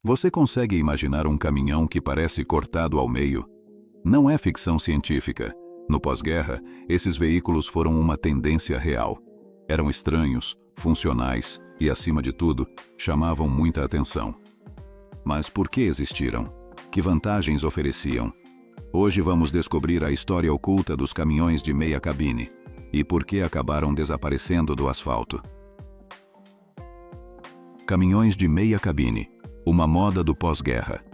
Você consegue imaginar um caminhão que parece cortado ao meio? Não é ficção científica. No pós-guerra, esses veículos foram uma tendência real. Eram estranhos, funcionais e, acima de tudo, chamavam muita atenção. Mas por que existiram? Que vantagens ofereciam? Hoje vamos descobrir a história oculta dos caminhões de meia cabine e por que acabaram desaparecendo do asfalto. Caminhões de meia cabine, uma moda do pós-guerra.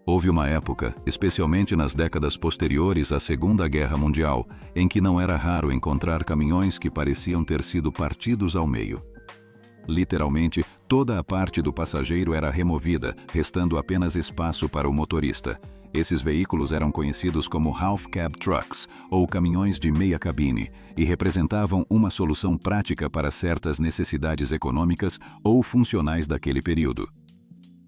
Houve uma época, especialmente nas décadas posteriores à Segunda Guerra Mundial, em que não era raro encontrar caminhões que pareciam ter sido partidos ao meio. Literalmente, toda a parte do passageiro era removida, restando apenas espaço para o motorista. Esses veículos eram conhecidos como half cab trucks, ou caminhões de meia cabine, e representavam uma solução prática para certas necessidades econômicas ou funcionais daquele período.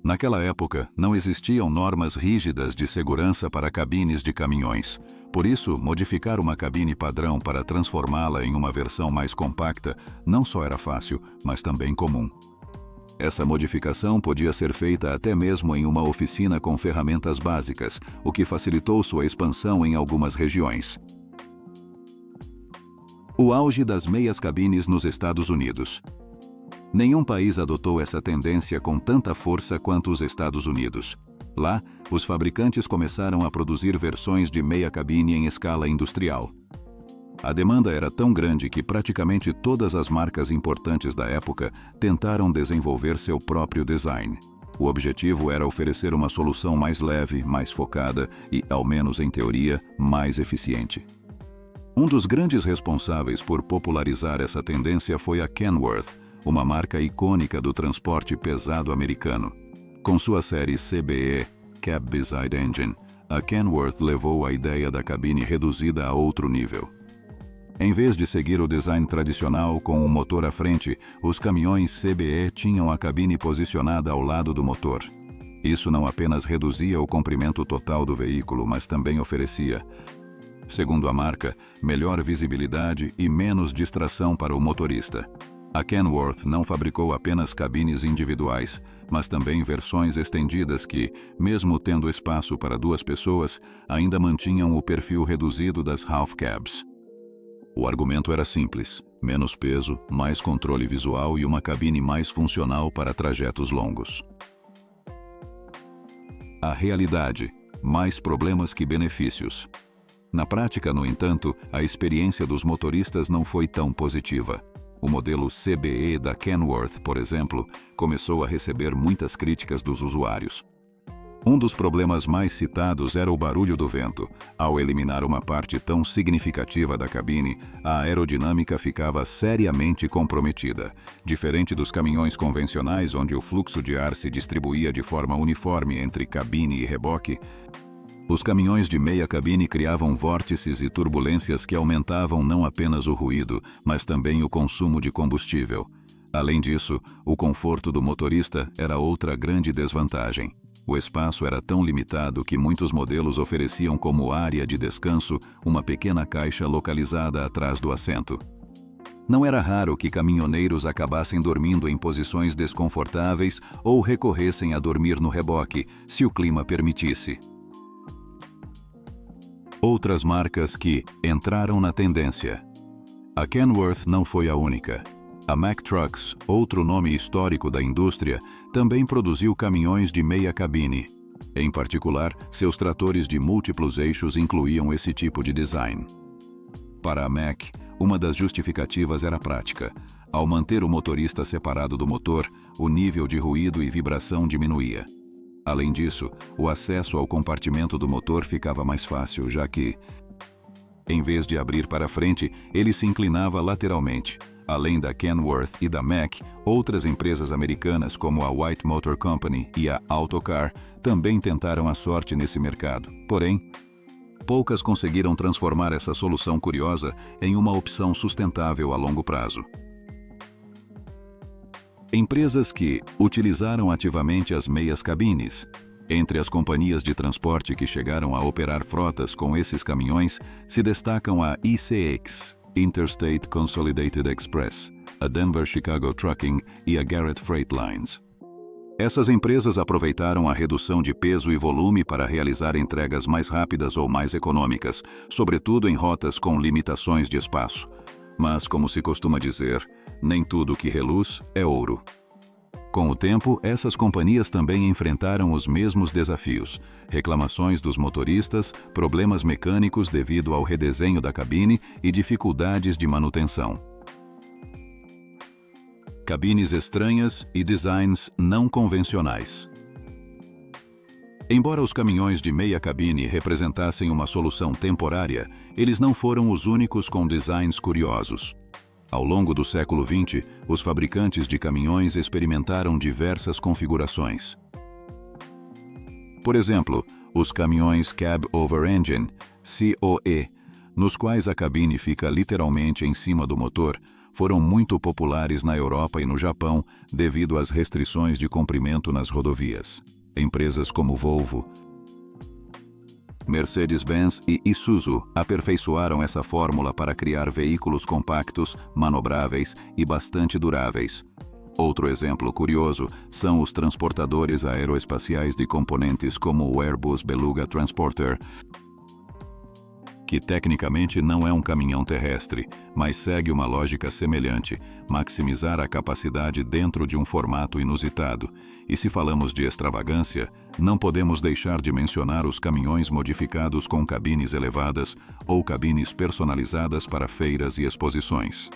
Naquela época, não existiam normas rígidas de segurança para cabines de caminhões. Por isso, modificar uma cabine padrão para transformá-la em uma versão mais compacta não só era fácil, mas também comum. Essa modificação podia ser feita até mesmo em uma oficina com ferramentas básicas, o que facilitou sua expansão em algumas regiões. O auge das meias cabines nos Estados Unidos. Nenhum país adotou essa tendência com tanta força quanto os Estados Unidos. Lá, os fabricantes começaram a produzir versões de meia cabine em escala industrial. A demanda era tão grande que praticamente todas as marcas importantes da época tentaram desenvolver seu próprio design. O objetivo era oferecer uma solução mais leve, mais focada e, ao menos em teoria, mais eficiente. Um dos grandes responsáveis por popularizar essa tendência foi a Kenworth, uma marca icônica do transporte pesado americano. Com sua série CBE, Cab Beside Engine, a Kenworth levou a ideia da cabine reduzida a outro nível. Em vez de seguir o design tradicional com o motor à frente, os caminhões CBE tinham a cabine posicionada ao lado do motor. Isso não apenas reduzia o comprimento total do veículo, mas também oferecia, segundo a marca, melhor visibilidade e menos distração para o motorista. A Kenworth não fabricou apenas cabines individuais, mas também versões estendidas que, mesmo tendo espaço para 2 pessoas, ainda mantinham o perfil reduzido das half cabs. O argumento era simples: menos peso, mais controle visual e uma cabine mais funcional para trajetos longos. A realidade: mais problemas que benefícios. Na prática, no entanto, a experiência dos motoristas não foi tão positiva. O modelo CBE da Kenworth, por exemplo, começou a receber muitas críticas dos usuários. Um dos problemas mais citados era o barulho do vento. Ao eliminar uma parte tão significativa da cabine, a aerodinâmica ficava seriamente comprometida. Diferente dos caminhões convencionais, onde o fluxo de ar se distribuía de forma uniforme entre cabine e reboque, os caminhões de meia cabine criavam vórtices e turbulências que aumentavam não apenas o ruído, mas também o consumo de combustível. Além disso, o conforto do motorista era outra grande desvantagem. O espaço era tão limitado que muitos modelos ofereciam como área de descanso uma pequena caixa localizada atrás do assento. Não era raro que caminhoneiros acabassem dormindo em posições desconfortáveis ou recorressem a dormir no reboque, se o clima permitisse. Outras marcas que entraram na tendência. A Kenworth não foi a única. A Mack Trucks, outro nome histórico da indústria, também produziu caminhões de meia cabine. Em particular, seus tratores de múltiplos eixos incluíam esse tipo de design. Para a Mack, uma das justificativas era prática. Ao manter o motorista separado do motor, o nível de ruído e vibração diminuía. Além disso, o acesso ao compartimento do motor ficava mais fácil, já que, em vez de abrir para frente, ele se inclinava lateralmente. Além da Kenworth e da Mack, outras empresas americanas como a White Motor Company e a Autocar também tentaram a sorte nesse mercado. Porém, poucas conseguiram transformar essa solução curiosa em uma opção sustentável a longo prazo. Empresas que utilizaram ativamente as meias cabines. Entre as companhias de transporte que chegaram a operar frotas com esses caminhões, se destacam a ICX, Interstate Consolidated Express, a Denver Chicago Trucking e a Garrett Freight Lines. Essas empresas aproveitaram a redução de peso e volume para realizar entregas mais rápidas ou mais econômicas, sobretudo em rotas com limitações de espaço. Mas, como se costuma dizer, nem tudo que reluz é ouro. Com o tempo, essas companhias também enfrentaram os mesmos desafios: reclamações dos motoristas, problemas mecânicos devido ao redesenho da cabine e dificuldades de manutenção. Cabines estranhas e designs não convencionais. Embora os caminhões de meia cabine representassem uma solução temporária, eles não foram os únicos com designs curiosos. Ao longo do século XX, os fabricantes de caminhões experimentaram diversas configurações. Por exemplo, os caminhões Cab Over Engine, COE, nos quais a cabine fica literalmente em cima do motor, foram muito populares na Europa e no Japão devido às restrições de comprimento nas rodovias. Empresas como Volvo, Mercedes-Benz e Isuzu aperfeiçoaram essa fórmula para criar veículos compactos, manobráveis e bastante duráveis. Outro exemplo curioso são os transportadores aeroespaciais de componentes como o Airbus Beluga Transporter, que tecnicamente não é um caminhão terrestre, mas segue uma lógica semelhante: maximizar a capacidade dentro de um formato inusitado. E se falamos de extravagância, não podemos deixar de mencionar os caminhões modificados com cabines elevadas ou cabines personalizadas para feiras e exposições.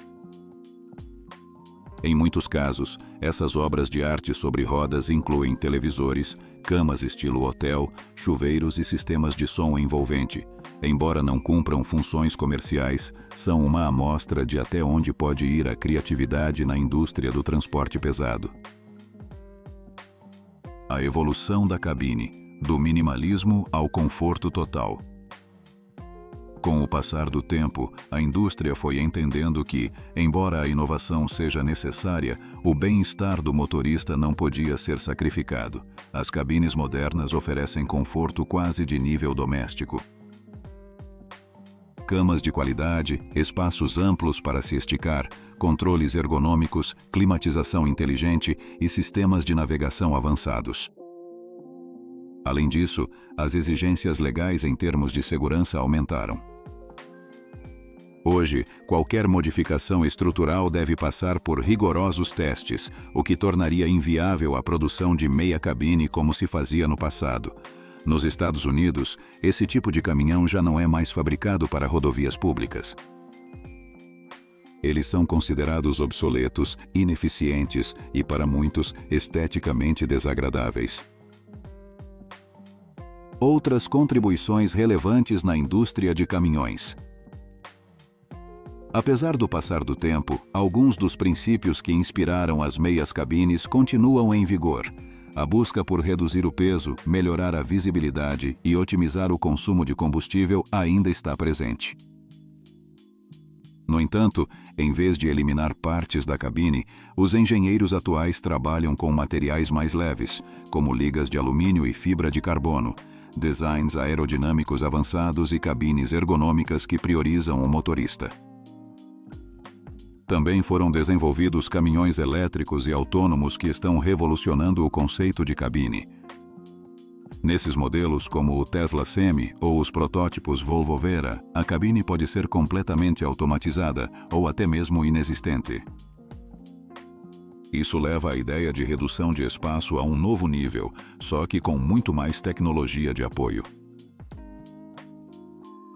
Em muitos casos, essas obras de arte sobre rodas incluem televisores, camas estilo hotel, chuveiros e sistemas de som envolvente. Embora não cumpram funções comerciais, são uma amostra de até onde pode ir a criatividade na indústria do transporte pesado. A evolução da cabine, do minimalismo ao conforto total. Com o passar do tempo, a indústria foi entendendo que, embora a inovação seja necessária, o bem-estar do motorista não podia ser sacrificado. As cabines modernas oferecem conforto quase de nível doméstico. Camas de qualidade, espaços amplos para se esticar, controles ergonômicos, climatização inteligente e sistemas de navegação avançados. Além disso, as exigências legais em termos de segurança aumentaram. Hoje, qualquer modificação estrutural deve passar por rigorosos testes, o que tornaria inviável a produção de meia cabine como se fazia no passado. Nos Estados Unidos, esse tipo de caminhão já não é mais fabricado para rodovias públicas. Eles são considerados obsoletos, ineficientes e, para muitos, esteticamente desagradáveis. Outras contribuições relevantes na indústria de caminhões. Apesar do passar do tempo, alguns dos princípios que inspiraram as meias cabines continuam em vigor. A busca por reduzir o peso, melhorar a visibilidade e otimizar o consumo de combustível ainda está presente. No entanto, em vez de eliminar partes da cabine, os engenheiros atuais trabalham com materiais mais leves, como ligas de alumínio e fibra de carbono, designs aerodinâmicos avançados e cabines ergonômicas que priorizam o motorista. Também foram desenvolvidos caminhões elétricos e autônomos que estão revolucionando o conceito de cabine. Nesses modelos, como o Tesla Semi ou os protótipos Volvo Vera, a cabine pode ser completamente automatizada ou até mesmo inexistente. Isso leva a ideia de redução de espaço a um novo nível, só que com muito mais tecnologia de apoio.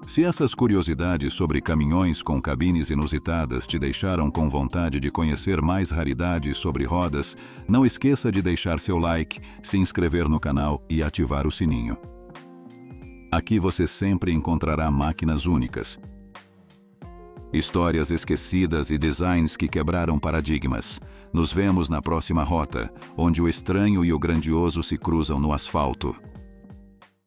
Se essas curiosidades sobre caminhões com cabines inusitadas te deixaram com vontade de conhecer mais raridades sobre rodas, não esqueça de deixar seu like, se inscrever no canal e ativar o sininho. Aqui você sempre encontrará máquinas únicas, histórias esquecidas e designs que quebraram paradigmas. Nos vemos na próxima rota, onde o estranho e o grandioso se cruzam no asfalto.